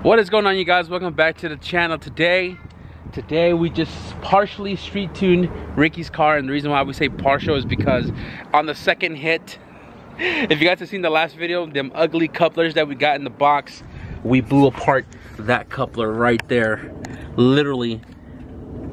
What is going on, you guys? Welcome back to the channel. Today we just partially street tuned Ricky's car, and the reason why we say partial is because on the second hit, if you guys have seen the last video, them ugly couplers that we got in the box, we blew apart that coupler right there. Literally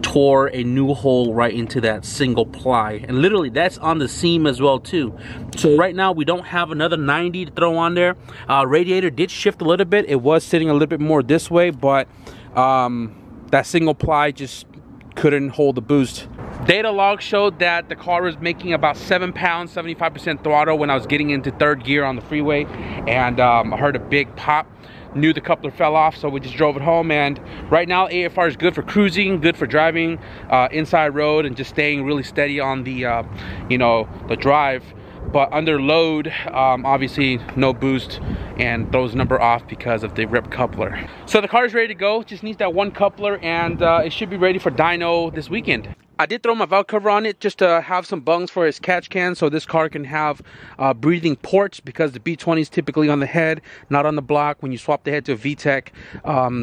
tore a new hole right into that single ply, and literally that's on the seam as well too. So right now we don't have another 90 to throw on there. Radiator did shift a little bit. It was sitting a little bit more this way, but that single ply just couldn't hold the boost. Data log showed that the car was making about 7 pounds, 75% throttle when I was getting into third gear on the freeway, and I heard a big pop. Knew the coupler fell off, so we just drove it home. And right now AFR is good for cruising, good for driving inside road and just staying really steady on the you know, the drive. But under load, obviously no boost and throws number off because of the ripped coupler. So the car is ready to go, just needs that one coupler, and it should be ready for dyno this weekend. I did throw my valve cover on it just to have some bungs for his catch can, so this car can have breathing ports, because the B20 is typically on the head, not on the block. When you swap the head to a VTEC,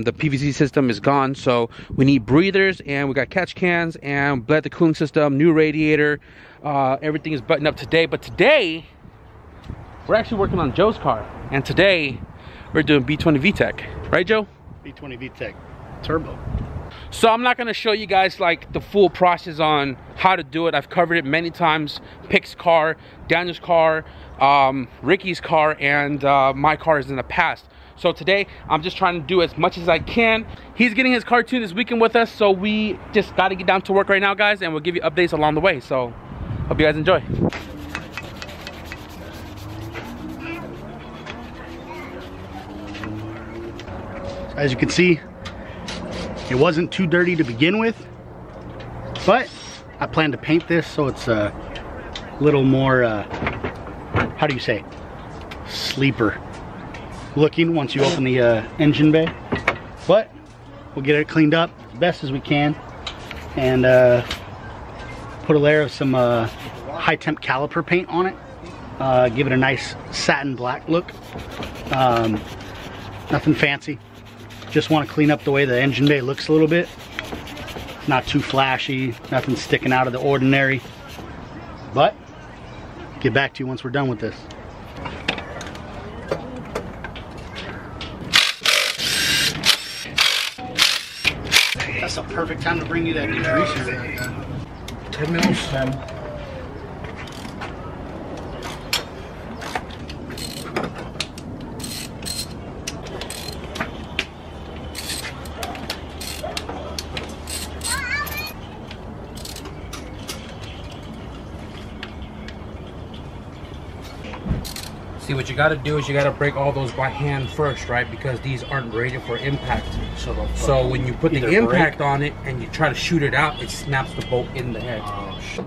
the PVC system is gone, so we need breathers, and we got catch cans and bled the cooling system, new radiator. Everything is buttoned up today, but today we're actually working on Joe's car, and today we're doing B20 VTEC, right Joe? B20 VTEC turbo. So I'm not going to show you guys like the full process on how to do it. I've covered it many times. Pick's car, Daniel's car, Ricky's car, and my cars in the past. So today I'm just trying to do as much as I can. He's getting his car tuned this weekend with us, so we just got to get down to work right now, guys, and we'll give you updates along the way. So hope you guys enjoy. As you can see, it wasn't too dirty to begin with, but I plan to paint this so it's a little more, how do you say, sleeper looking once you open the engine bay. But we'll get it cleaned up as best as we can, and put a layer of some high temp caliper paint on it, give it a nice satin black look. Nothing fancy. Just want to clean up the way the engine bay looks a little bit. Not too flashy, nothing sticking out of the ordinary. But get back to you once we're done with this. That's a perfect time to bring you that degreaser. 10 minutes. See, what you got to do is you got to break all those by hand first, right? Because these aren't rated for impact. So when you put the impact on it and you try to shoot it out, it snaps the bolt in the head. Oh, shit.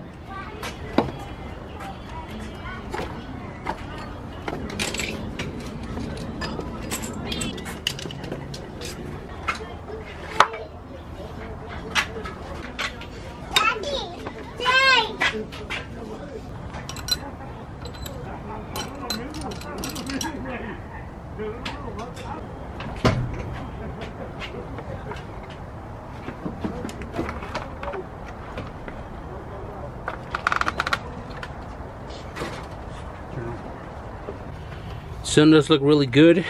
Cylinders look really good.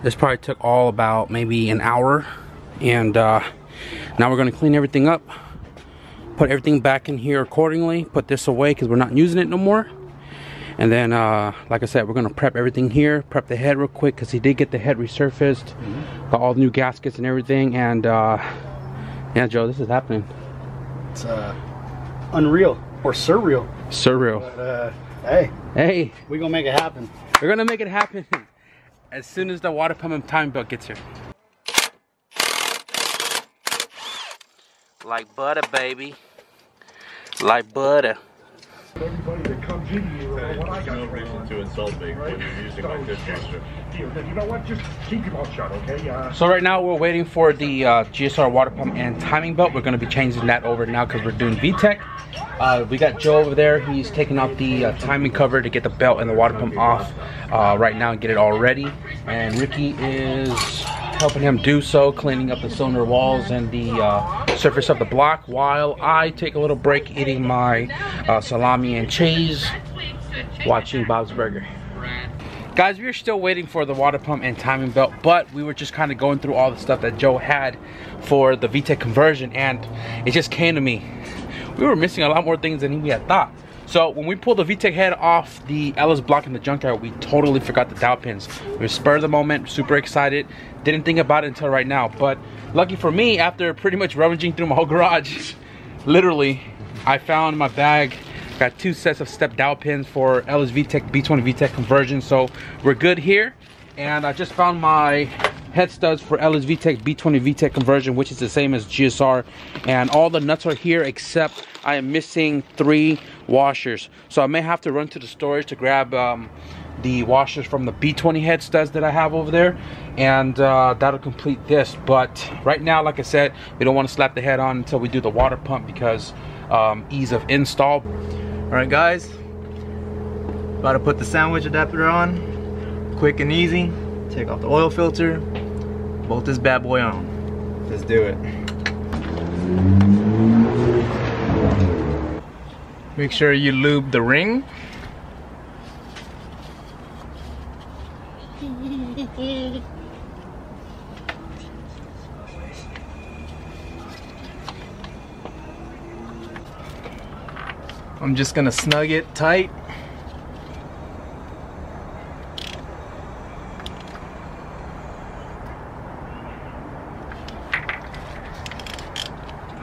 This probably took all about maybe an hour, and now we're going to clean everything up, put everything back in here accordingly, put this away because we're not using it no more, and then like I said, we're going to prep everything here, prep the head real quick because he did get the head resurfaced, got all the new gaskets and everything, and yeah, Joe, this is happening. It's unreal or surreal. Surreal. But, hey, we're gonna make it happen. We're gonna make it happen as soon as the water pump and timing belt gets here. Like butter, baby. Like butter. Everybody that comes in here, what I got no reason to insult me when you're using my dishwasher. You know what? Just keep your mouth shut, okay? So right now we're waiting for the GSR water pump and timing belt. We're going to be changing that over now because we're doing VTEC. We got Joe over there. He's taking out the timing cover to get the belt and the water pump off right now and get it all ready. And Ricky is helping him do so, cleaning up the cylinder walls and the surface of the block, while I take a little break eating my salami and cheese, watching Bob's Burger. Guys, we are still waiting for the water pump and timing belt, but we were just kind of going through all the stuff that Joe had for the VTEC conversion, and it just came to me. We were missing a lot more things than we had thought. So when we pulled the VTEC head off the Ellis block in the junkyard, we totally forgot the dowel pins. We were spur of the moment, super excited. Didn't think about it until right now. But lucky for me, after pretty much rummaging through my whole garage, literally, I found in my bag, got 2 sets of step dowel pins for Ellis VTEC B20 VTEC conversion. So we're good here. And I just found my head studs for Ellis VTEC B20 VTEC conversion, which is the same as GSR, and all the nuts are here except I am missing 3 washers, so I may have to run to the storage to grab the washers from the B20 head studs that I have over there, and that'll complete this. But right now, like I said, we don't want to slap the head on until we do the water pump because ease of install. All right guys, about to put the sandwich adapter on, quick and easy. Take off the oil filter, bolt this bad boy on. Let's do it. Make sure you lube the ring. I'm just gonna snug it tight.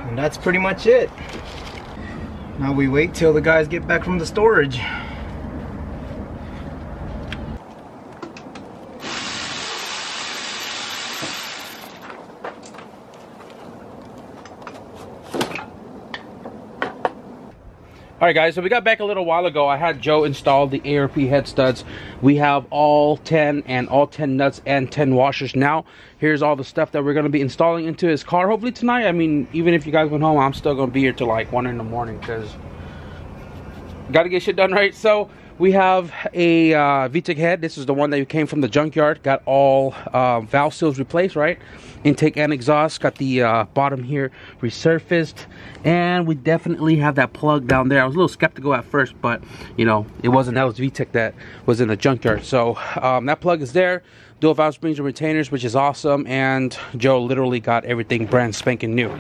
And that's pretty much it. Now we wait till the guys get back from the storage. Alright guys, so we got back a little while ago. I had Joe install the ARP head studs. We have all 10 nuts and 10 washers now. Here's all the stuff that we're going to be installing into his car hopefully tonight. I mean, even if you guys went home, I'm still going to be here till like 1 in the morning because got to get shit done, right? So we have a VTEC head. This is the one that came from the junkyard. Got all valve seals replaced, right? Intake and exhaust. Got the bottom here resurfaced. And we definitely have that plug down there. I was a little skeptical at first, but you know, it wasn't Ellis VTEC that was in the junkyard. So that plug is there. Dual valve springs and retainers, which is awesome. And Joe literally got everything brand spanking new.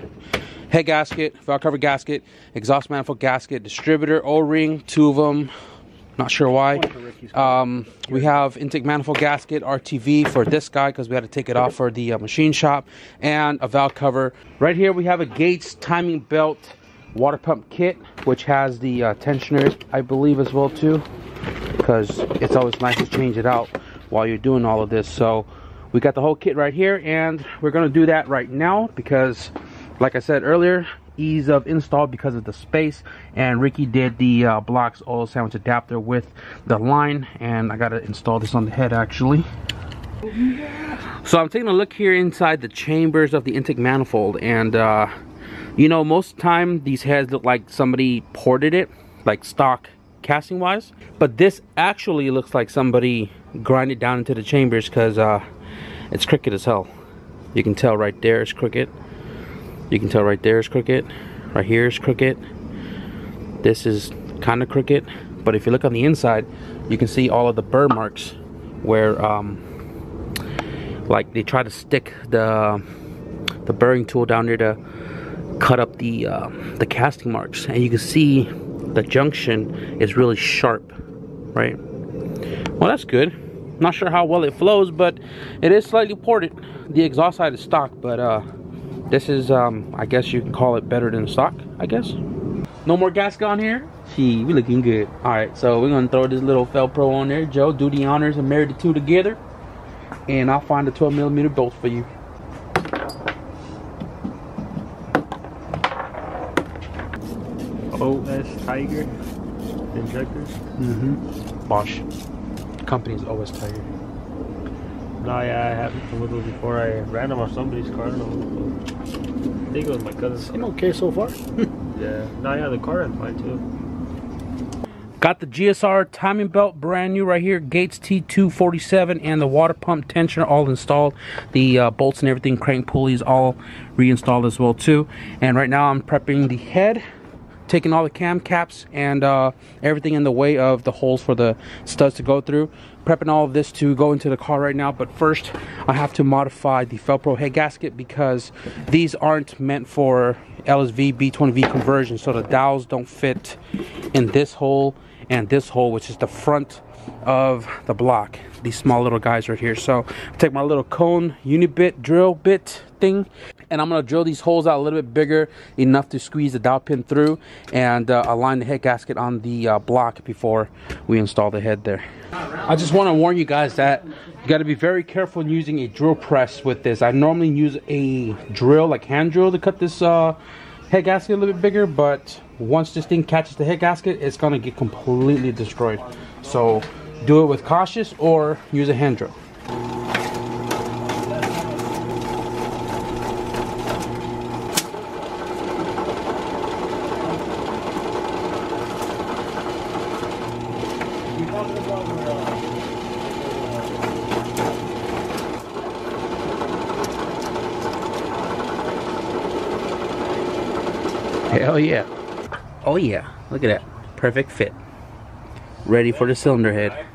Head gasket, valve cover gasket, exhaust manifold gasket, distributor, O-ring, 2 of them. Not sure why. We have intake manifold gasket, RTV for this guy because we had to take it off for the machine shop, and a valve cover. Right here we have a Gates timing belt water pump kit, which has the tensioner, I believe, as well too, because it's always nice to change it out while you're doing all of this. So we got the whole kit right here, and we're going to do that right now because, like I said earlier, ease of install because of the space. And Ricky did the blocks oil sandwich adapter with the line, and I got to install this on the head actually. So I'm taking a look here inside the chambers of the intake manifold, and you know, most of the time these heads look like somebody ported it, like stock casting wise, but this actually looks like somebody grinded down into the chambers because it's crooked as hell. You can tell right there it's crooked. You can tell right there is crooked. Right here is crooked. This is kind of crooked. But if you look on the inside, you can see all of the burr marks where like they try to stick the burring tool down there to cut up the casting marks. And you can see the junction is really sharp, right? Well, that's good. Not sure how well it flows, but it is slightly ported. The exhaust side is stock, but this is, I guess you can call it better than stock, I guess. No more gasket on here? Gee, we looking good. Alright, so we're going to throw this little Fel-Pro on there. Joe, do the honors and marry the two together. And I'll find the 12mm bolts for you. OS Tiger. injectors. Bosch. Company's always tired. No, yeah, I had some of those before. I ran them off somebody's car. I don't know. I think it was my cousin's car. Seem okay so far. Yeah. No, yeah, the car ran fine too. Got the GSR timing belt brand new right here. Gates T247 and the water pump tensioner all installed. The bolts and everything, crank pulleys all reinstalled as well too. And right now I'm prepping the head, taking all the cam caps and everything in the way of the holes for the studs to go through. Prepping all of this to go into the car right now, but first I have to modify the Fel-Pro head gasket because these aren't meant for LSV B20V conversion, so the dowels don't fit in this hole and this hole, which is the front of the block, these small little guys right here. So I take my little cone unibit drill bit thing and I'm gonna drill these holes out a little bit bigger, enough to squeeze the dowel pin through and align the head gasket on the block before we install the head there. I just want to warn you guys that you got to be very careful in using a drill press with this. I normally use a drill, like hand drill, to cut this head gasket a little bit bigger, but once this thing catches the head gasket, it's going to get completely destroyed. So do it with cautious or use a hand drill. Hell yeah. Oh yeah, look at that. Perfect fit. Ready for the cylinder head.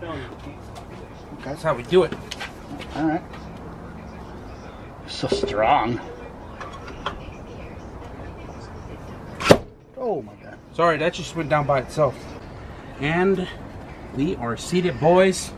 That's how we do it. Alright. So strong. Oh my god. Sorry, that just went down by itself. And we are seated, boys.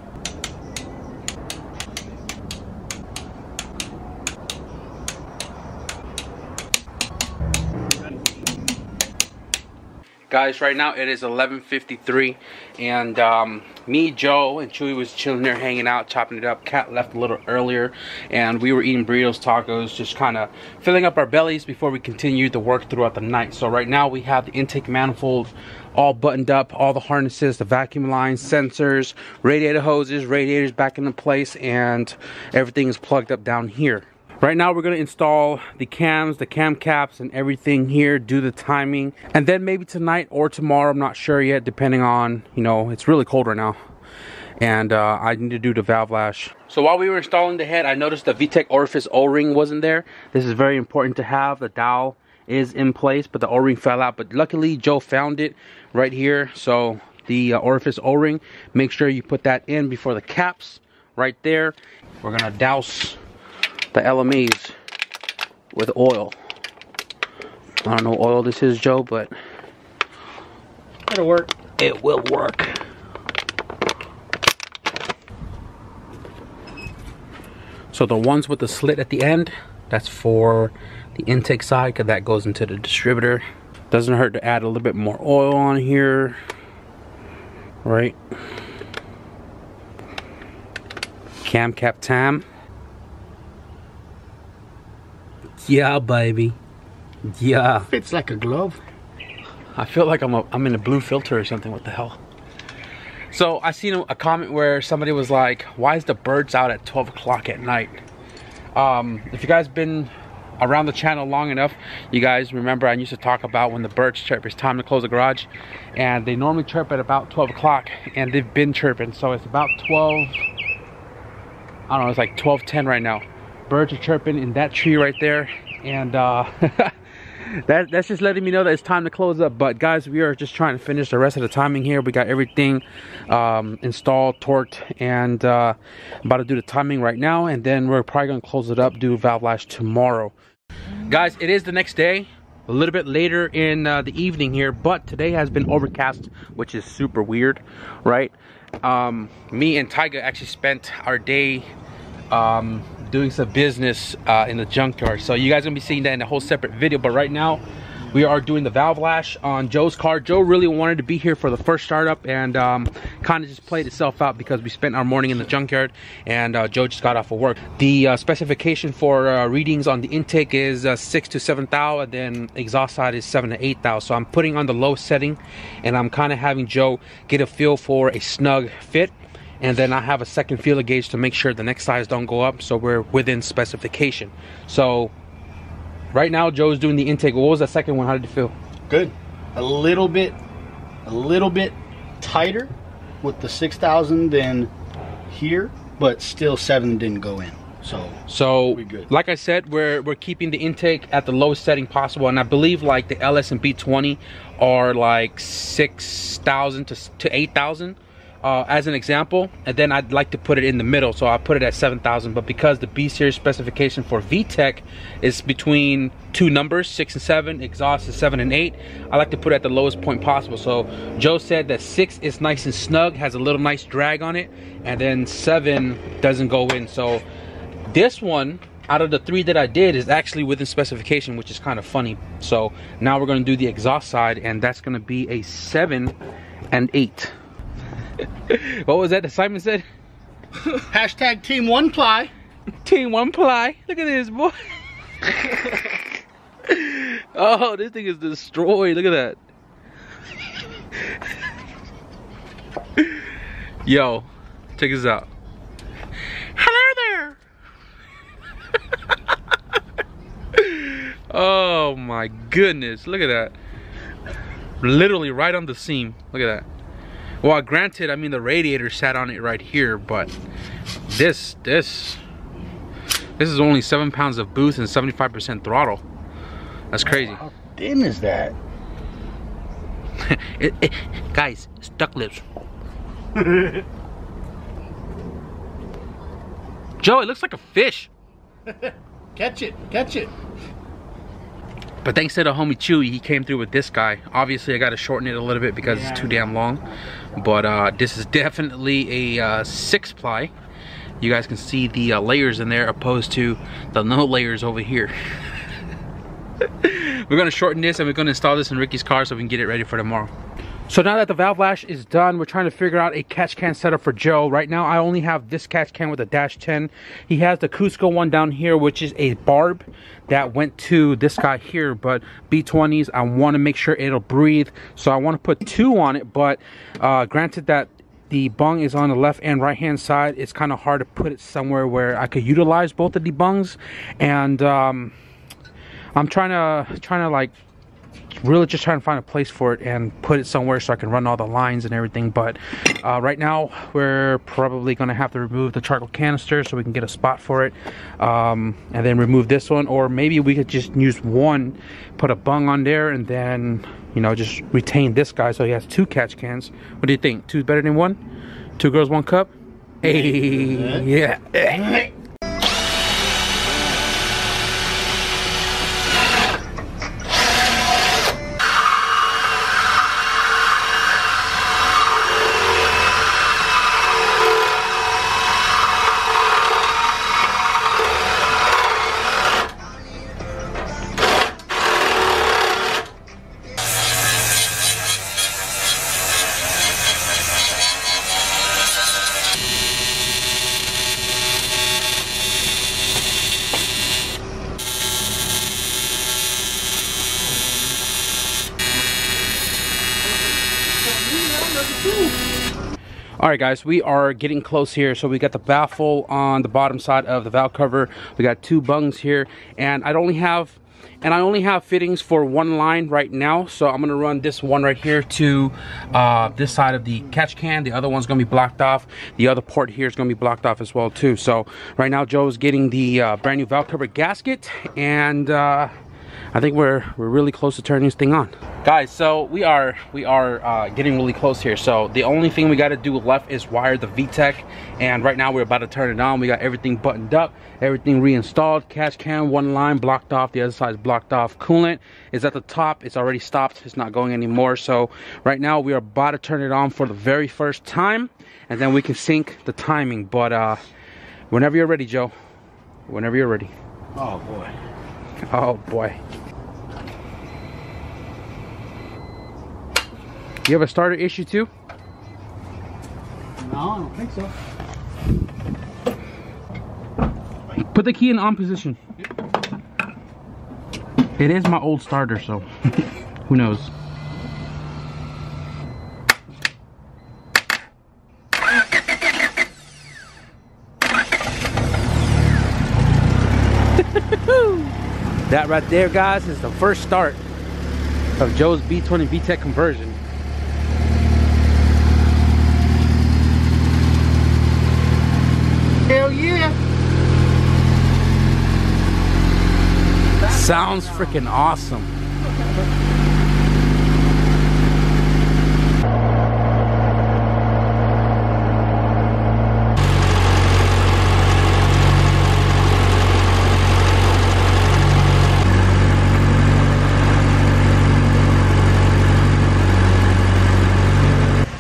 Guys, right now it is 11:53 and me, Joe, and Chewy was chilling there hanging out, chopping it up. Cat left a little earlier and we were eating burritos, tacos, just kind of filling up our bellies before we continued the work throughout the night. So right now we have the intake manifold all buttoned up, all the harnesses, the vacuum lines, sensors, radiator hoses, radiators back into place, and everything is plugged up down here. Right now we're going to install the cams, the cam caps, and everything here, do the timing, and then maybe tonight or tomorrow, I'm not sure yet, depending on, you know, it's really cold right now, and I need to do the valve lash. So while we were installing the head, I noticed the VTEC orifice O-ring wasn't there. This is very important to have. The dowel is in place, but the O-ring fell out, but luckily Joe found it right here. So the orifice O-ring, make sure you put that in before the caps right there. We're going to douse the LMEs with oil. I don't know what oil this is, Joe, but it'll work. It will work. So the ones with the slit at the end, that's for the intake side, because that goes into the distributor. Doesn't hurt to add a little bit more oil on here, right? Cam cap tam. Yeah, baby. Yeah. Fits like a glove. I feel like I'm in a blue filter or something. What the hell? So I seen a comment where somebody was like, why is the birds out at 12 o'clock at night? If you guys been around the channel long enough, you guys remember I used to talk about when the birds chirp, it's time to close the garage, and they normally chirp at about 12 o'clock, and they've been chirping. So it's about 12, I don't know, it's like 12:10 right now. Birds are chirping in that tree right there, and that's just letting me know that it's time to close up. But guys, we are just trying to finish the rest of the timing here. We got everything installed, torqued, and about to do the timing right now, and then we're probably gonna close it up, do valve lash tomorrow. Guys, it is the next day, a little bit later in the evening here, but today has been overcast, which is super weird, right? Me and Tyga actually spent our day doing some business in the junkyard, so you guys are gonna be seeing that in a whole separate video. But right now we are doing the valve lash on Joe's car. Joe really wanted to be here for the first startup, and kind of just played itself out because we spent our morning in the junkyard, and Joe just got off of work. The specification for readings on the intake is 6 to 7 thou, and then exhaust side is 7 to 8 thou. So I'm putting on the low setting, and I'm kind of having Joe get a feel for a snug fit. And then I have a second feeler gauge to make sure the neck size don't go up, so we're within specification. So right now Joe's doing the intake. What was that second one? How did it feel? Good. A little bit tighter with the 6,000 than here, but still 7 didn't go in. So we good. Like I said, we're keeping the intake at the lowest setting possible, and I believe like the LS and B20 are like 6,000 to 8,000. As an example, and then I'd like to put it in the middle, so I'll put it at 7,000. But because the B series specification for VTEC is between two numbers, 6 and 7, exhaust is 7 and 8, I like to put it at the lowest point possible. So Joe said that 6 is nice and snug, has a little nice drag on it, and then 7 doesn't go in. So this one out of the 3 that I did is actually within specification, which is kind of funny. So now we're going to do the exhaust side, and that's going to be a 7 and 8. What was that Simon said? Hashtag team 1 ply. Team 1 ply. Look at this, boy. Oh, this thing is destroyed. Look at that. Yo, check this out. Hello there. Oh my goodness, look at that. Literally right on the seam. Look at that. Well, granted, I mean the radiator sat on it right here, but this is only 7 pounds of boost and 75% throttle. That's crazy. How thin is that? Guys, it's duck lips. Joe, it looks like a fish. Catch it, catch it. But thanks to the homie Chewy, he came through with this guy. Obviously, I got to shorten it a little bit because it's too damn long. But this is definitely a 6 ply. You guys can see the layers in there opposed to the no layers over here. We're going to shorten this, and we're going to install this in Ricky's car so we can get it ready for tomorrow. So now that the valve lash is done, we're trying to figure out a catch can setup for Joe. Right now, I only have this catch can with a -10. He has the Cusco one down here, which is a barb that went to this guy here. But B20s, I want to make sure it'll breathe. So I want to put 2 on it. But granted that the bung is on the left and right hand side, it's kind of hard to put it somewhere where I could utilize both of the bungs. And I'm trying to like really just trying to find a place for it and put it somewhere so I can run all the lines and everything. But right now we're probably going to have to remove the charcoal canister so we can get a spot for it, and then remove this one, or maybe we could just use one, put a bung on there, and then, you know, just retain this guy so he has 2 catch cans. What do you think? 2 better than 1? 2 girls, 1 cup? Hey, yeah. Alright guys, we are getting close here. So we got the baffle on the bottom side of the valve cover. We got 2 bungs here, and I only have fittings for 1 line right now. So I'm gonna run this one right here to this side of the catch can. The other one's gonna be blocked off. The other port here is gonna be blocked off as well too. So right now Joe's getting the brand new valve cover gasket, and I think we're really close to turning this thing on. Guys, so we are getting really close here. So the only thing we got to do left is wire the VTEC, and right now we're about to turn it on. We got everything buttoned up, everything reinstalled. Catch can, 1 line blocked off, the other side is blocked off. Coolant is at the top, it's already stopped, it's not going anymore. So right now we are about to turn it on for the very first time, and then we can sync the timing. But whenever you're ready, Joe, whenever you're ready. Oh boy. Oh boy. You have a starter issue too? No, I don't think so. Put the key in on position. It is my old starter, so who knows? That right there, guys, is the first start of Joe's B20 VTEC conversion. Hell yeah! Sounds freaking awesome.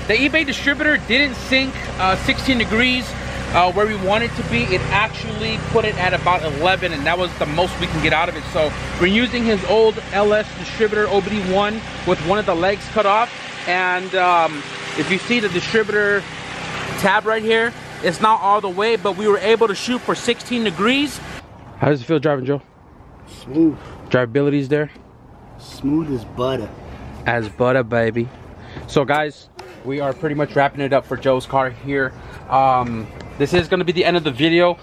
The eBay distributor didn't sync 16 degrees where we want it to be. It actually put it at about 11, and that was the most we can get out of it. So we're using his old LS distributor OBD1 with one of the legs cut off. And if you see the distributor tab right here, it's not all the way, but we were able to shoot for 16 degrees. How does it feel driving, Joe? Smooth. Drivability's there? Smooth as butter. As butter, baby. So guys, we are pretty much wrapping it up for Joe's car here. This is going to be the end of the video.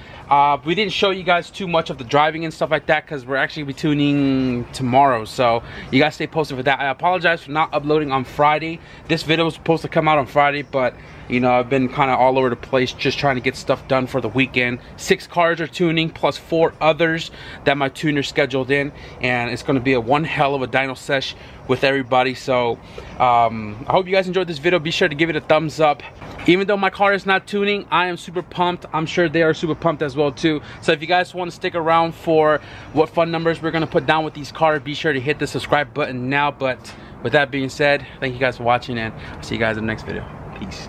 We didn't show you guys too much of the driving and stuff like that because we're actually be tuning tomorrow, so you guys stay posted for that. I apologize for not uploading on Friday. This video was supposed to come out on Friday, but you know, I've been kind of all over the place just trying to get stuff done for the weekend. 6 cars are tuning plus 4 others that my tuner scheduled in, and it's going to be a one hell of a dyno sesh with everybody. So I hope you guys enjoyed this video. Be sure to give it a thumbs up. Even though my car is not tuning, I am super pumped. I'm sure they are super pumped as well too. So if you guys want to stick around for what fun numbers we're going to put down with these cars, be sure to hit the subscribe button now. But with that being said, thank you guys for watching, and I'll see you guys in the next video. Peace.